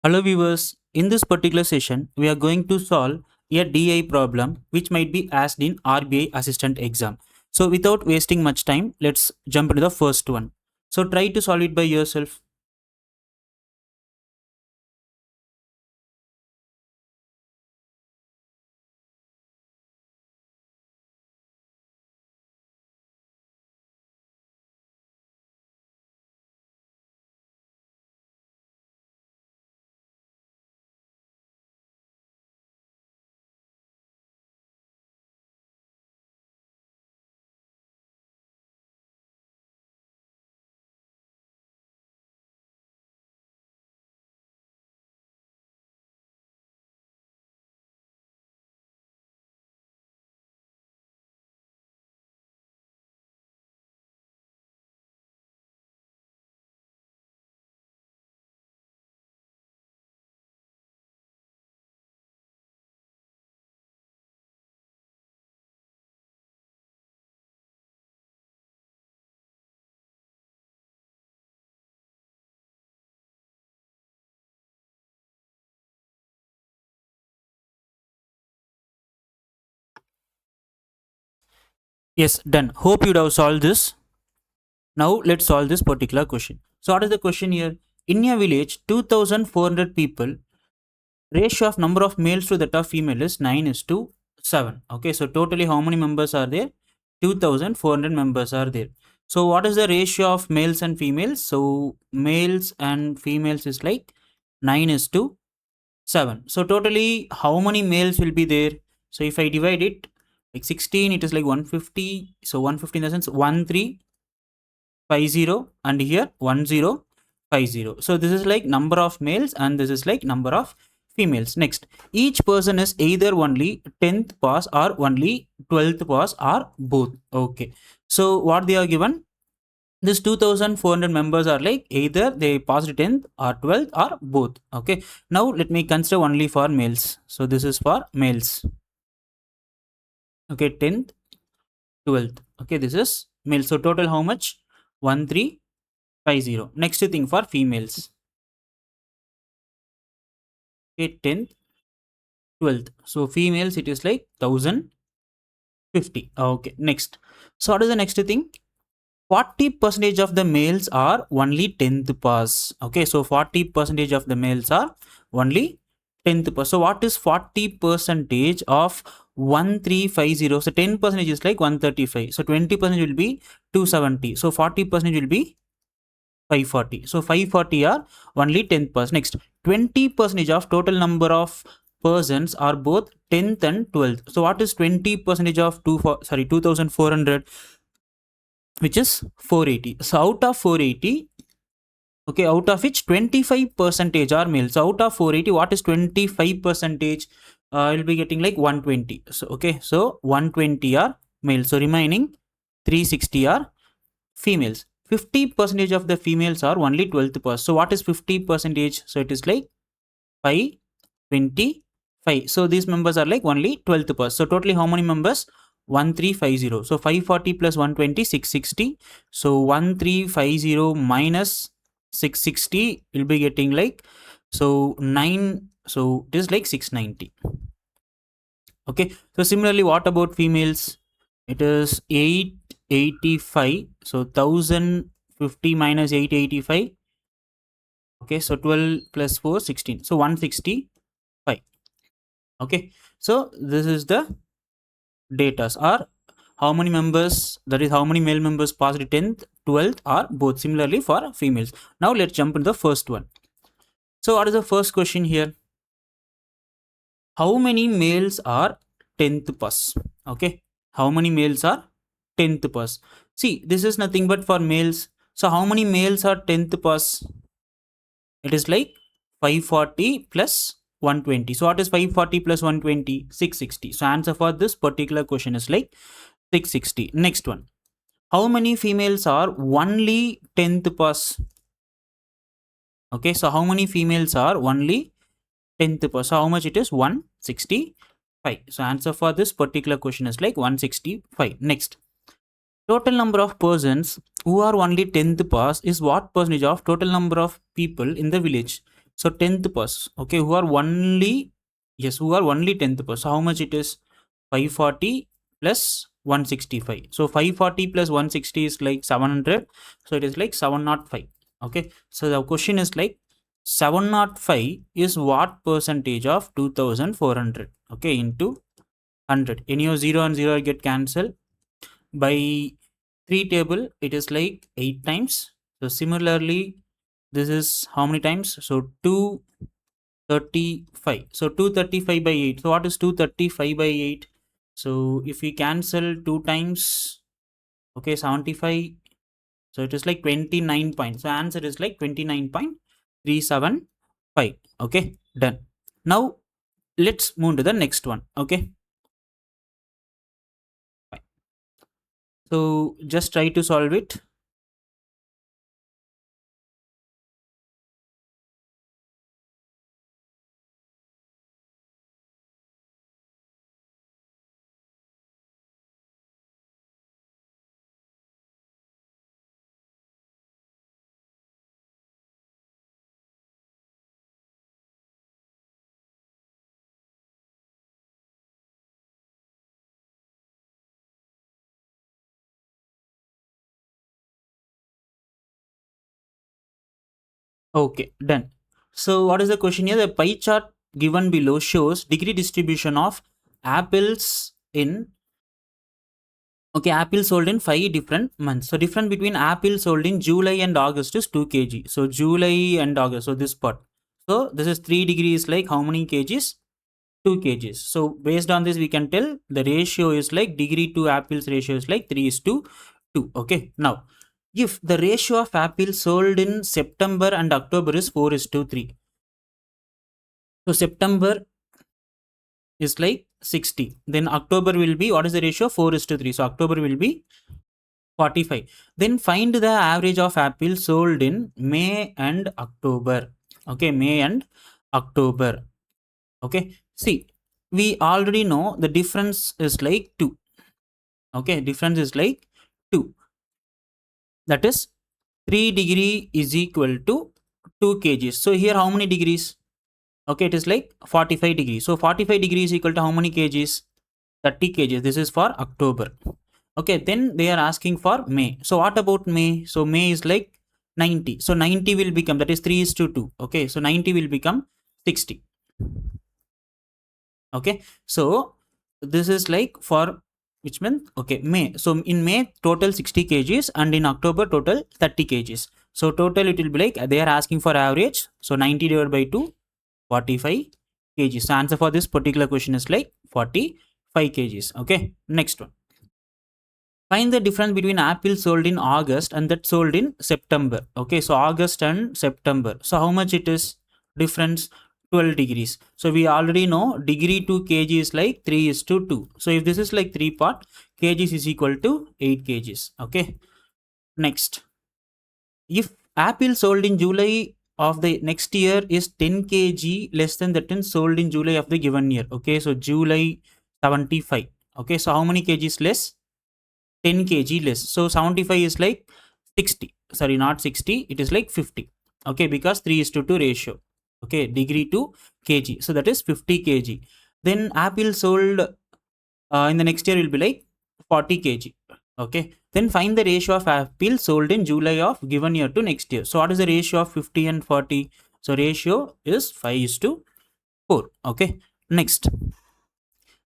Hello viewers, in this particular session, we are going to solve a DI problem which might be asked in RBI assistant exam. So without wasting much time, let's jump into the first one. So try to solve it by yourself. Yes, done. Hope you'd have solved this. Now let's solve this particular question. So what is the question here? In a village, 2400 people, ratio of number of males to that of female is 9 is to 7. Okay, so totally how many members are there? 2400 members are there. So what is the ratio of males and females? So males and females is like 9 is to 7. So totally how many males will be there? So if I divide it like 16, it is like 150. So 150 in the sense 1350 and here 1050. So this is like number of males and this is like number of females. Next, each person is either only 10th pass or only 12th pass or both. Okay, so what they are given, this 2400 members are like either they passed 10th or 12th or both. Okay, now let me consider only for males. So this is for males. Okay, 10th, 12th. Okay, this is male. So total how much? 1350. Next thing for females. Okay, 10th, 12th. So females it is like 1050. Okay, next. So what is the next thing? 40% of the males are only 10th pass. Okay, so 40% of the males are only 10th pass. So what is 40% of 1350? So 10% is like 135. So 20% will be 270. So 40% will be 540. So 540 are only 10th pass. Next, 20% of total number of persons are both 10th and 12th. So what is 20% of 2400? Which is 480. So out of 480, okay, out of which 25% are males. So out of 480, what is 25%? You'll be getting like 120. So okay, so 120 are males. So remaining 360 are females. 50% of the females are only 12th pass. So what is 50%? So it is like 525. So these members are like only 12th pass. So totally how many members? 1350. So 540 plus 120, 660. So 1350 minus 660 will be getting like, so 9. So it is like 690. Okay, so similarly what about females? It is 885. So 1050 minus 885. Okay, so 12 plus 4, 16. So 165. Okay, so this is the datas are how many members, that is how many male members passed 10th, 12th or both. Similarly for females. Now let's jump into the first one. So what is the first question here? How many males are 10th pass? Okay, how many males are 10th pass? See, this is nothing but for males. So how many males are 10th pass? It is like 540 plus 120. So what is 540 plus 120? 660. So answer for this particular question is like 660. Next one. How many females are only 10th pass? Okay, so how many females are only 10th pass? So how much it is? 165. So answer for this particular question is like 165. Next. Total number of persons who are only 10th pass is what percentage of total number of people in the village? So 10th person, okay, who are only, yes, who are only 10th person. So how much it is? 540 plus 165. So 540 plus 160 is like 700. So it is like 705. Okay. So the question is like 705 is what percentage of 2400? Okay, into 100. Any of 0 and 0 get cancelled. By 3 table, it is like 8 times. So similarly, this is how many times? So 235. So 235 by 8. So what is 235 by 8? So if we cancel 2 times, okay, 75. So it is like 29 points. So answer is like 29.375. Okay, done. Now let's move to the next one. Okay, fine. So just try to solve it. Okay, done. So what is the question here? The pie chart given below shows degree distribution of apples in, okay, apple sold in 5 different months. So difference between apple sold in July and August is 2 kg. So July and August, so this part. So this is 3 degrees, like how many kgs? 2 kgs. So based on this we can tell the ratio is like degree to apples ratio is like 3 is to 2. Okay, now if the ratio of apples sold in September and October is 4 is to 3. So September is like 60. Then October will be, what is the ratio? 4 is to 3. So October will be 45. Then find the average of apples sold in May and October. Okay, May and October. Okay, see, we already know the difference is like 2. Okay, difference is like 2. That is 3 degree is equal to 2 kgs. So here how many degrees? Okay, it is like 45 degrees. So 45 degrees equal to how many kgs? 30 kgs. This is for October. Okay, then they are asking for May. So what about May? So May is like 90. So 90 will become, that is 3 is to 2. Okay, so 90 will become 60. Okay, so this is like for which month? Okay, May. So in May total 60 kgs and in October total 30 kgs. So total it will be like they are asking for average. So 90 divided by 2, 45 kgs. So answer for this particular question is like 45 kgs. Okay, next one. Find the difference between apple sold in August and that sold in September. Okay, so August and September. So how much it is difference? 12 degrees. So we already know degree to kg is like 3 is to 2. So if this is like 3 part, kgs is equal to 8 kgs. Okay, next. If apple sold in July of the next year is 10 kg less than the 10 sold in July of the given year. Okay, so July 75. Okay, so how many kgs less? 10 kg less. So 75 is like 60. Sorry, not 60. It is like 50. Okay, because 3 is to 2 ratio. Okay, degree to kg. So that is 50 kg. Then apple sold in the next year will be like 40 kg. Okay, then find the ratio of apple sold in July of given year to next year. So what is the ratio of 50 and 40? So ratio is 5 is to 4. Okay, next.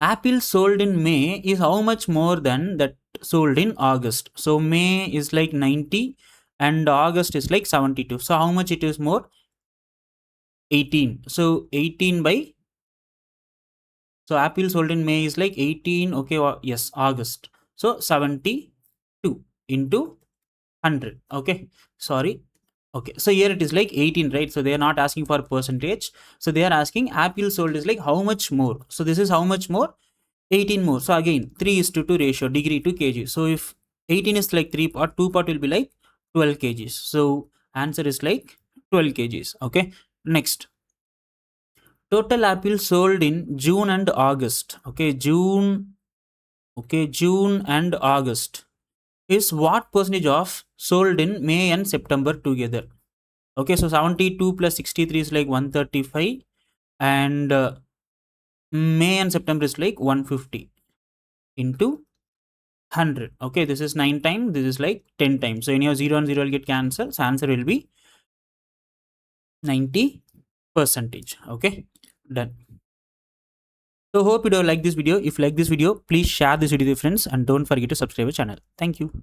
Apple sold in May is how much more than that sold in August? So May is like 90 and August is like 72. So how much it is more? 18. So 18 by, so Apple sold in May is like 18. Okay, yes, August. So 72 into 100. Okay, sorry. Okay, so here it is like 18, right? So they are not asking for percentage. So they are asking Apple sold is like how much more. So this is how much more? 18 more. So again 3 is to 2 ratio, degree to kg. So if 18 is like 3 part, 2 part will be like 12 kgs. So answer is like 12 kgs. Okay, next. Total apple sold in June and August. Okay, June. Okay, June and August is what percentage of sold in May and September together? Okay, so 72 plus 63 is like 135, and May and September is like 150 into 100. Okay, this is 9 times, this is like 10 times. So in your 0 and 0 will get cancelled. So answer will be 90 percentage. Okay, done. So hope you do like this video. If you like this video, please share this video with your friends and don't forget to subscribe our channel. Thank you.